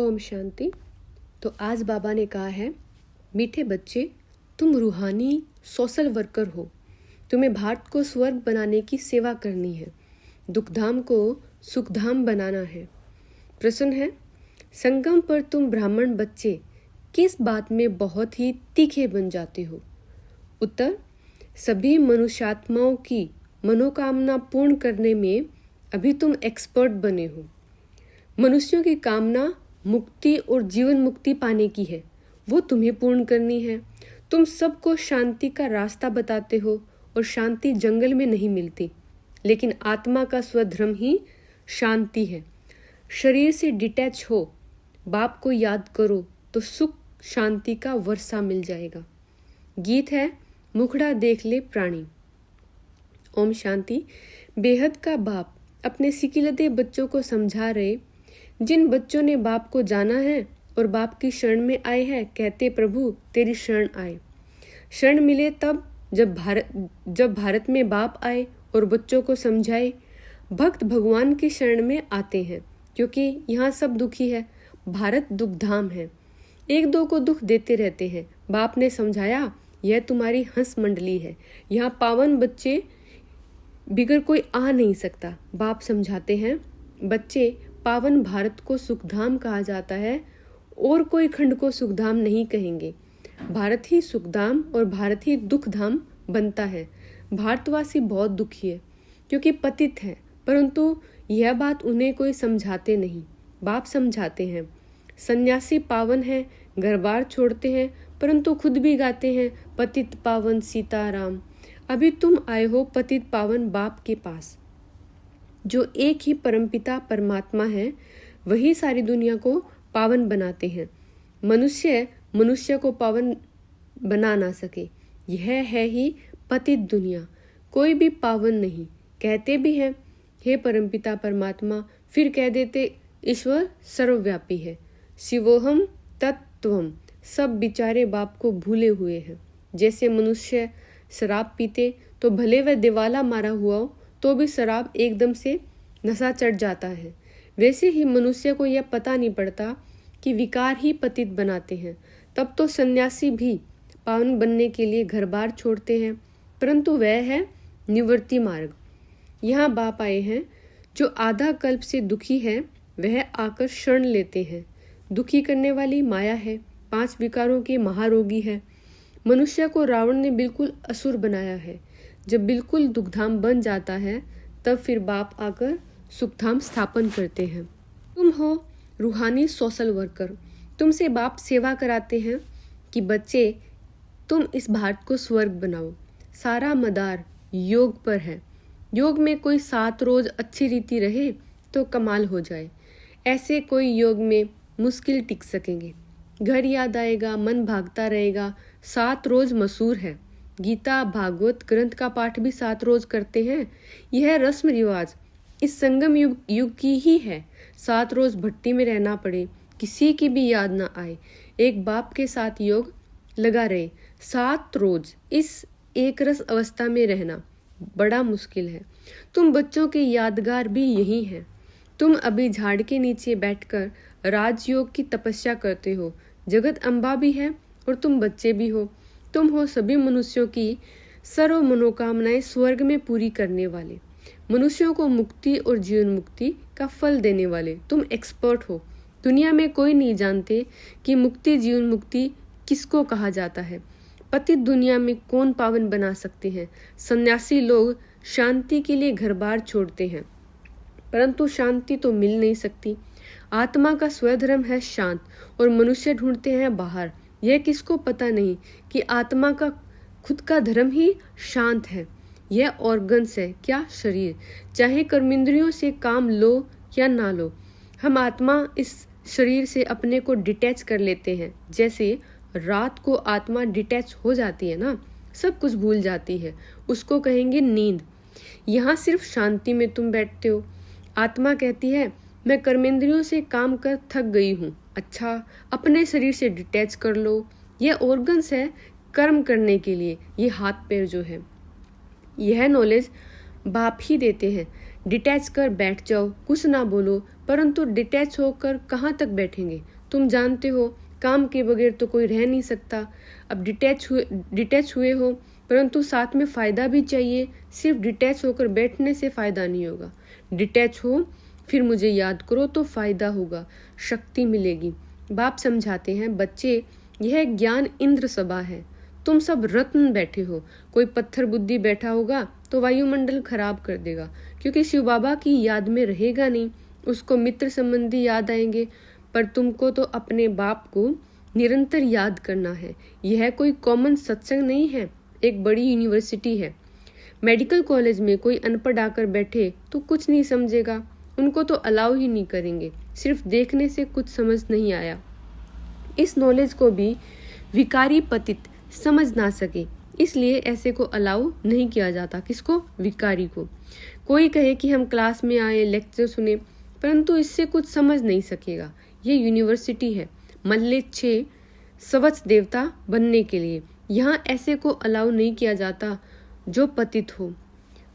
ओम शांति। तो आज बाबा ने कहा है, मीठे बच्चे, तुम रूहानी सोशल वर्कर हो। तुम्हें भारत को स्वर्ग बनाने की सेवा करनी है, दुखधाम को सुखधाम बनाना है। प्रश्न है, संगम पर तुम ब्राह्मण बच्चे किस बात में बहुत ही तीखे बन जाते हो? उत्तर, सभी मनुष्यात्माओं की मनोकामना पूर्ण करने में अभी तुम एक्सपर्ट बने हो। मनुष्यों की कामना मुक्ति और जीवन मुक्ति पाने की है, वो तुम्हें पूर्ण करनी है। तुम सबको शांति का रास्ता बताते हो और शांति जंगल में नहीं मिलती, लेकिन आत्मा का स्वधर्म ही शांति है। शरीर से डिटैच हो, बाप को याद करो तो सुख शांति का वर्षा मिल जाएगा। गीत है, मुखड़ा देख ले प्राणी। ओम शांति। बेहद का बाप अपने सिकिलते बच्चों को समझा रहे, जिन बच्चों ने बाप को जाना है और बाप की शरण में आए हैं, कहते प्रभु तेरी शरण आए। शरण मिले तब जब भारत में बाप आए और बच्चों को समझाए। भक्त भगवान की शरण में आते हैं क्योंकि यहाँ सब दुखी है, भारत दुखधाम है। एक दो को दुख देते रहते हैं। बाप ने समझाया, यह तुम्हारी हंस मंडली है, यहाँ पावन बच्चे बिगर कोई आ नहीं सकता। बाप समझाते हैं, बच्चे, पावन भारत को सुखधाम कहा जाता है और कोई खंड को सुखधाम नहीं कहेंगे। भारत ही सुखधाम और भारत ही दुखधाम बनता है। भारतवासी बहुत दुखी है क्योंकि पतित है, परंतु यह बात उन्हें कोई समझाते नहीं। बाप समझाते हैं, सन्यासी पावन है, घर बार छोड़ते हैं, परंतु खुद भी गाते हैं, पतित पावन सीताराम। अभी तुम आए हो पतित पावन बाप के पास, जो एक ही परमपिता परमात्मा है, वही सारी दुनिया को पावन बनाते हैं। मनुष्य को पावन बना ना सके, यह है ही पतित दुनिया। कोई भी पावन नहीं। कहते भी हैं, हे परमपिता परमात्मा, फिर कह देते ईश्वर सर्वव्यापी है, शिवोहम तत्त्वम। सब बेचारे बाप को भूले हुए हैं। जैसे मनुष्य शराब पीते तो भले वह दिवाला मारा हुआ हो तो भी शराब एकदम से नशा चढ़ जाता है, वैसे ही मनुष्य को यह पता नहीं पड़ता कि विकार ही पतित बनाते हैं। तब तो सन्यासी भी पावन बनने के लिए घर बार छोड़ते हैं, परंतु वह है निवृत्ति मार्ग। यहाँ बाप आए हैं, जो आधा कल्प से दुखी है वह आकर शरण लेते हैं। दुखी करने वाली माया है, 5 विकारों के महारोगी है। मनुष्य को रावण ने बिल्कुल असुर बनाया है। जब बिल्कुल दुखधाम बन जाता है तब फिर बाप आकर सुखधाम स्थापन करते हैं। तुम हो रूहानी सोशल वर्कर। तुमसे बाप सेवा कराते हैं कि बच्चे, तुम इस भारत को स्वर्ग बनाओ। सारा मदार योग पर है। योग में कोई 7 रोज अच्छी रीति रहे तो कमाल हो जाए। ऐसे कोई योग में मुश्किल टिक सकेंगे। घर याद आएगा, मन भागता रहेगा। 7 रोज मशहूर है। गीता भागवत ग्रंथ का पाठ भी 7 रोज करते हैं। यह रस्म रिवाज इस संगम युग की ही है। 7 रोज भट्टी में रहना पड़े, किसी की भी याद ना आए, एक बाप के साथ योग लगा रहे। 7 रोज इस एक रस अवस्था में रहना बड़ा मुश्किल है। तुम बच्चों के यादगार भी यही हैं। तुम अभी झाड़ के नीचे बैठकर राजयोग की तपस्या करते हो। जगत अम्बा भी है और तुम बच्चे भी हो। तुम हो सभी मनुष्यों की सर्व मनोकामनाएं स्वर्ग में पूरी करने वाले, मनुष्यों को मुक्ति और जीवन मुक्ति का फल देने वाले। तुम एक्सपर्ट हो। दुनिया में कोई नहीं जानते कि मुक्ति जीवन मुक्ति किसको कहा जाता है। पतित दुनिया में कौन पावन बना सकते हैं? सन्यासी लोग शांति के लिए घर बार छोड़ते हैं, परंतु शांति तो मिल नहीं सकती। आत्मा का स्वधर्म है शांत और मनुष्य ढूंढते हैं बाहर। यह किसको पता नहीं कि आत्मा का खुद का धर्म ही शांत है। यह ऑर्गन्स है, क्या शरीर, चाहे कर्मेंद्रियों से काम लो या ना लो। हम आत्मा इस शरीर से अपने को डिटैच कर लेते हैं। जैसे रात को आत्मा डिटैच हो जाती है ना, सब कुछ भूल जाती है, उसको कहेंगे नींद। यहाँ सिर्फ शांति में तुम बैठते हो। आत्मा कहती है, मैं कर्मेंद्रियों से काम कर थक गई हूँ। अच्छा, अपने शरीर से डिटैच कर लो। यह ऑर्गन्स है कर्म करने के लिए। ये हाथ पैर जो है, यह नॉलेज बाप ही देते हैं। डिटैच कर बैठ जाओ, कुछ ना बोलो, परंतु डिटैच होकर कहाँ तक बैठेंगे? तुम जानते हो काम के बगैर तो कोई रह नहीं सकता। अब डिटैच हुए हो, परंतु साथ में फ़ायदा भी चाहिए। सिर्फ डिटैच होकर बैठने से फ़ायदा नहीं होगा। डिटैच हो, फिर मुझे याद करो तो फ़ायदा होगा, शक्ति मिलेगी। बाप समझाते हैं, बच्चे यह ज्ञान इंद्र सभा है, तुम सब रत्न बैठे हो। कोई पत्थर बुद्धि बैठा होगा तो वायुमंडल खराब कर देगा, क्योंकि शिव बाबा की याद में रहेगा नहीं, उसको मित्र संबंधी याद आएंगे। पर तुमको तो अपने बाप को निरंतर याद करना है। यह कोई कॉमन सत्संग नहीं है, एक बड़ी यूनिवर्सिटी है। मेडिकल कॉलेज में कोई अनपढ़ आकर बैठे तो कुछ नहीं समझेगा, उनको तो अलाउ ही नहीं करेंगे। सिर्फ देखने से कुछ समझ नहीं आया। इस नॉलेज को भी विकारी पतित समझ ना सके, इसलिए ऐसे को अलाउ नहीं किया जाता। किसको? विकारी को। कोई कहे कि हम क्लास में आए, लेक्चर सुने, परंतु इससे कुछ समझ नहीं सकेगा। ये यूनिवर्सिटी है, मल्ले 6 सवत्स देवता बनने के लिए। यहाँ ऐसे को अलाउ नहीं किया जाता जो पतित हो।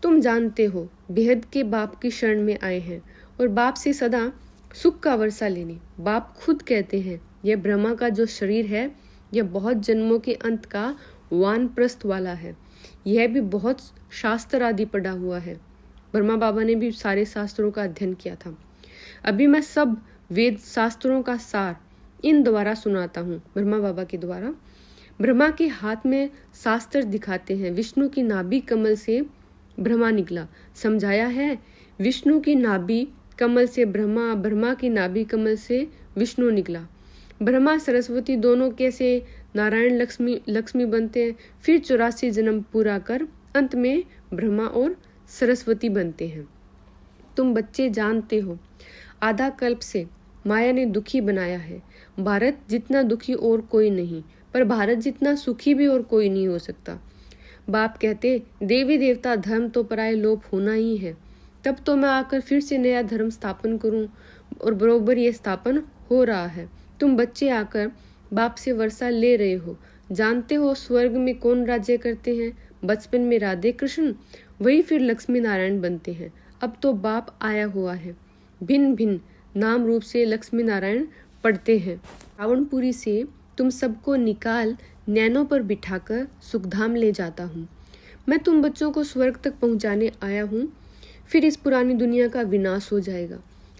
तुम जानते हो बेहद के बाप की शरण में आए हैं और बाप से सदा सुख का वर्षा लेने। बाप खुद कहते हैं, यह ब्रह्मा का जो शरीर है यह बहुत जन्मों के अंत का वानप्रस्थ वाला है। यह भी बहुत शास्त्र आदि पढ़ा हुआ है। ब्रह्मा बाबा ने भी सारे शास्त्रों का अध्ययन किया था। अभी मैं सब वेद शास्त्रों का सार इन द्वारा सुनाता हूँ, ब्रह्मा बाबा के द्वारा। ब्रह्मा के हाथ में शास्त्र दिखाते हैं। विष्णु की नाभि कमल से ब्रह्मा निकला, समझाया है। विष्णु की नाभि कमल से ब्रह्मा, ब्रह्मा की नाभि कमल से विष्णु निकला। ब्रह्मा सरस्वती दोनों कैसे नारायण लक्ष्मी बनते हैं, फिर 84 जन्म पूरा कर अंत में ब्रह्मा और सरस्वती बनते हैं। तुम बच्चे जानते हो आधा कल्प से माया ने दुखी बनाया है। भारत जितना दुखी और कोई नहीं, पर भारत जितना सुखी भी और कोई नहीं हो सकता। बाप कहते, देवी देवता धर्म तो पराये लोप होना ही है। तब तो मैं आकर फिर से नया धर्म स्थापन करूं, और बरोबर ये स्थापन हो रहा है। तुम बच्चे आकर बाप से वर्षा ले रहे हो। जानते हो स्वर्ग में कौन राज्य करते हैं? बचपन में राधे कृष्ण, वही फिर लक्ष्मी नारायण बनते हैं। अब तो बाप आया हुआ है, भिन्न भिन्न नाम रूप से लक्ष्मी नारायण पढ़ते हैं। रावणपुरी से तुम सबको निकाल नैनों पर बिठाकर सुखधाम ले जाता हूँ। मैं तुम बच्चों को स्वर्ग तक पहुँचाने आया हूँ, फिर इस पुरानी दुनिया का विनाश हो जाएगा।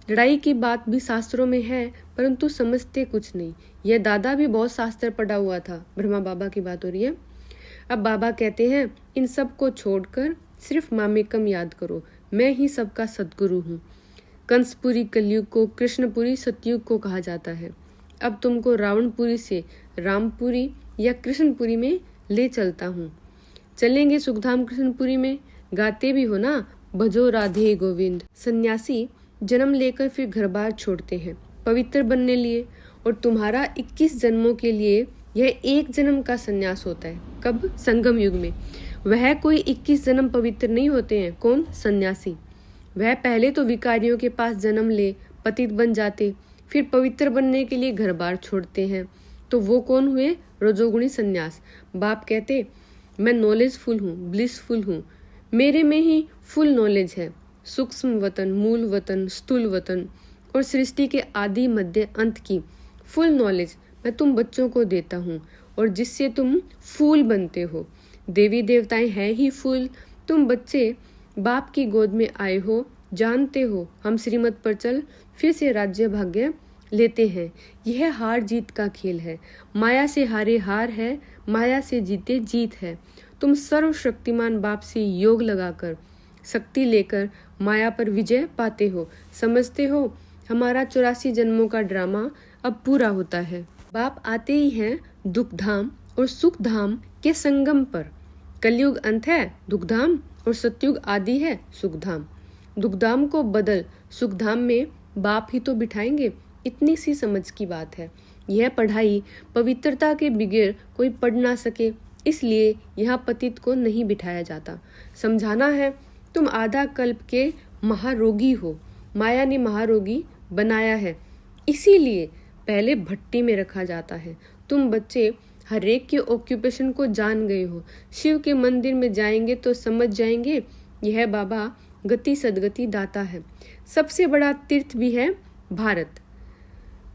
लड़ाई की बात भी शास्त्रों में है, परंतु समझते कुछ नहीं। यह दादा भी बहुत शास्त्र पढ़ा हुआ था। ब्रह्मा बाबा की बात हो रही है। अब बाबा कहते हैं, इन सब को छोड़कर सिर्फ मामेकम याद करो, मैं ही सबका सद्गुरु हूँ। कंसपुरी कलयुग को, कृष्णपुरी सतयुग को कहा जाता है। अब तुमको रावणपुरी से रामपुरी या कृष्णपुरी में ले चलता हूँ। चलेंगे सुखधाम कृष्णपुरी में। गाते भी हो ना, भजो राधे गोविंद। सन्यासी जन्म लेकर फिर घर बार छोड़ते हैं पवित्र बनने लिए, और तुम्हारा 21 जन्मों के लिए यह एक जन्म का संन्यास होता है। कब? संगम युग में। वह कोई 21 जन्म पवित्र नहीं होते हैं। कौन? सन्यासी। वह पहले तो विकारियों के पास जन्म ले पतित बन जाते, फिर पवित्र बनने के लिए घर बार छोड़ते हैं। तो वो कौन हुए? रजोगुणी सन्यास। बाप कहते, मैं नॉलेजफुल हूँ, ब्लिसफुल हूँ, मेरे में ही फुल नॉलेज है। सूक्ष्म वतन, मूल वतन, स्थूल वतन और सृष्टि के आदि मध्य अंत की फुल नॉलेज मैं तुम बच्चों को देता हूँ, और जिससे तुम फूल बनते हो। देवी देवताएं हैं ही फूल। तुम बच्चे बाप की गोद में आए हो, जानते हो हम श्रीमत पर चल फिर से राज्य भाग्य लेते हैं। यह हार जीत का खेल है। माया से हारे हार है, माया से जीते जीत है। तुम सर्वशक्तिमान बाप से योग लगाकर शक्ति लेकर माया पर विजय पाते हो। समझते हो हमारा 84 जन्मों का ड्रामा अब पूरा होता है। बाप आते ही हैं दुखधाम और सुखधाम के संगम पर। कलयुग अंत है दुखधाम, और सतयुग आदि है सुखधाम। दुखधाम को बदल सुखधाम में बाप ही तो बिठाएंगे। इतनी सी समझ की बात है। यह पढ़ाई पवित्रता के बगैर कोई पढ़ ना सके, इसलिए यहाँ पतित को नहीं बिठाया जाता। समझाना है, तुम आधा कल्प के महारोगी हो। माया ने महारोगी बनाया है, इसीलिए पहले भट्टी में रखा जाता है। तुम बच्चे हर एक के ऑक्यूपेशन को जान गए हो। शिव के मंदिर में जाएंगे तो समझ जाएंगे यह बाबा गति सदगति दाता है। सबसे बड़ा तीर्थ भी है भारत।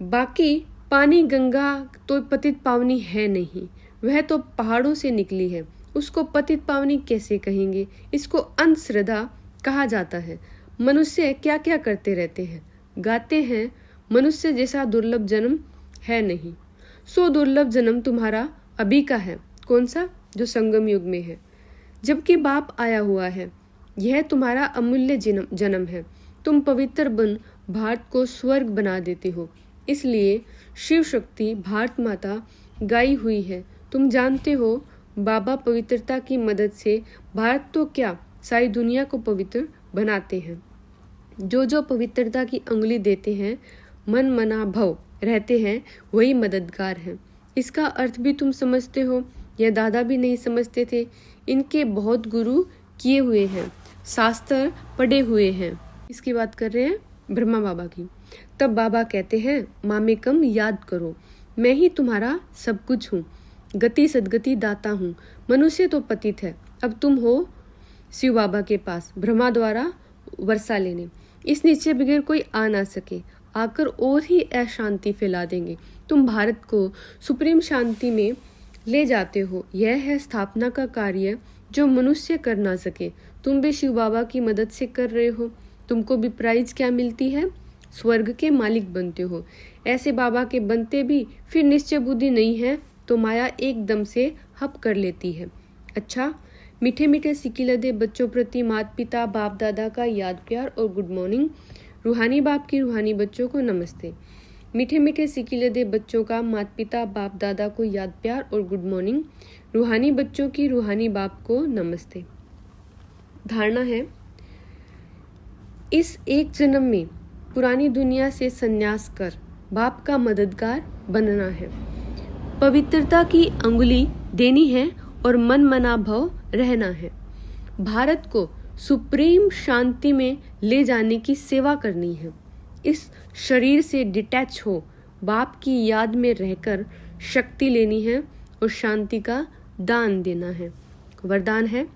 बाकी पानी गंगा तो पतित पावनी है नहीं, वह तो पहाड़ों से निकली है, उसको पतित पावनी कैसे कहेंगे? इसको अंधश्रद्धा कहा जाता है। मनुष्य क्या क्या करते रहते हैं, गाते हैं, मनुष्य जैसा दुर्लभ जन्म है नहीं। सो दुर्लभ जन्म तुम्हारा अभी का है। कौन सा? जो संगम युग में है, जबकि बाप आया हुआ है। यह तुम्हारा अमूल्य जन्म है। तुम पवित्र बन भारत को स्वर्ग बना देते हो। इसलिए शिव शक्ति भारत माता गाई हुई है। तुम जानते हो बाबा पवित्रता की मदद से भारत तो क्या सारी दुनिया को पवित्र बनाते हैं। जो पवित्रता की अंगुली देते हैं, मन मना भव रहते हैं, वही मददगार हैं। इसका अर्थ भी तुम समझते हो, यह दादा भी नहीं समझते थे। इनके बहुत गुरु किए हुए हैं, शास्त्र पढ़े हुए हैं। इसकी बात कर रहे हैं ब्रह्मा बाबा की। तब बाबा कहते हैं, मामेकम याद करो, मैं ही तुम्हारा सब कुछ हूँ, गति सदगति दाता हूँ। मनुष्य तो पतित है, अब तुम हो शिव बाबा के पास ब्रह्मा द्वारा वर्षा लेने। इस नीचे बगैर कोई आ ना सके, आकर और ही अशांति फैला देंगे। तुम भारत को सुप्रीम शांति में ले जाते हो। यह है स्थापना का कार्य जो मनुष्य कर ना सके। तुम भी शिव बाबा की मदद से कर रहे हो। तुमको भी प्राइज क्या मिलती है? स्वर्ग के मालिक बनते हो। ऐसे बाबा के बनते भी फिर निश्चय बुद्धि नहीं है तो माया एकदम से हप कर लेती है। अच्छा, मीठे मीठे सिकिलदे बच्चों प्रति माता पिता बाप दादा का याद प्यार और गुड मॉर्निंग। रूहानी बाप की रूहानी बच्चों को नमस्ते। मीठे मीठे सिकिलदे बच्चों का माता पिता बाप दादा को याद प्यार और गुड मॉर्निंग। रूहानी बच्चों की रूहानी बाप को नमस्ते। धारणा है, इस एक जन्म में पुरानी दुनिया से संन्यास कर बाप का मददगार बनना है। पवित्रता की अंगुली देनी है और मन मना भव रहना है। भारत को सुप्रीम शांति में ले जाने की सेवा करनी है। इस शरीर से डिटैच हो बाप की याद में रहकर शक्ति लेनी है और शांति का दान देना है। वरदान है,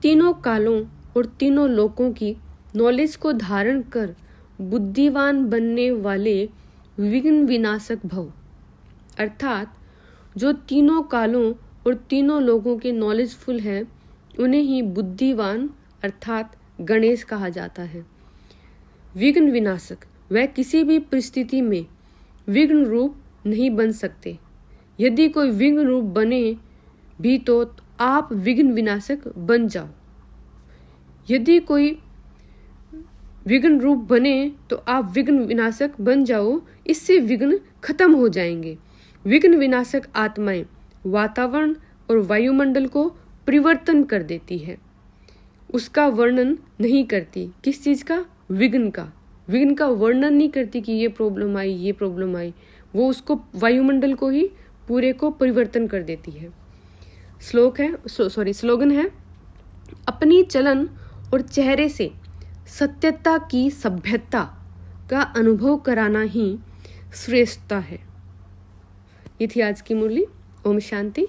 तीनों कालों और तीनों लोकों की नॉलेज को धारण कर बुद्धिवान बनने वाले विघ्न विनाशक भव। अर्थात जो तीनों कालों और तीनों लोगों के नॉलेजफुल है, उन्हें ही बुद्धिवान अर्थात गणेश कहा जाता है। विघ्न विनाशक, वह किसी भी परिस्थिति में विघ्न रूप नहीं बन सकते। यदि कोई विघ्न रूप बने भी तो आप विघ्न विनाशक बन जाओ। यदि कोई विघ्न रूप बने तो आप विघ्न विनाशक बन जाओ, इससे विघ्न खत्म हो जाएंगे। विघ्न विनाशक आत्माएं वातावरण और वायुमंडल को परिवर्तन कर देती है, उसका वर्णन नहीं करती। किस चीज का? विघ्न का। विघ्न का वर्णन नहीं करती कि ये प्रॉब्लम आई, ये प्रॉब्लम आई। वो उसको वायुमंडल को ही पूरे को परिवर्तन कर देती है। स्लोगन है, अपनी चलन और चेहरे से सत्यता की सभ्यता का अनुभव कराना ही श्रेष्ठता है। ये थी आज की मुरली। ओम शांति।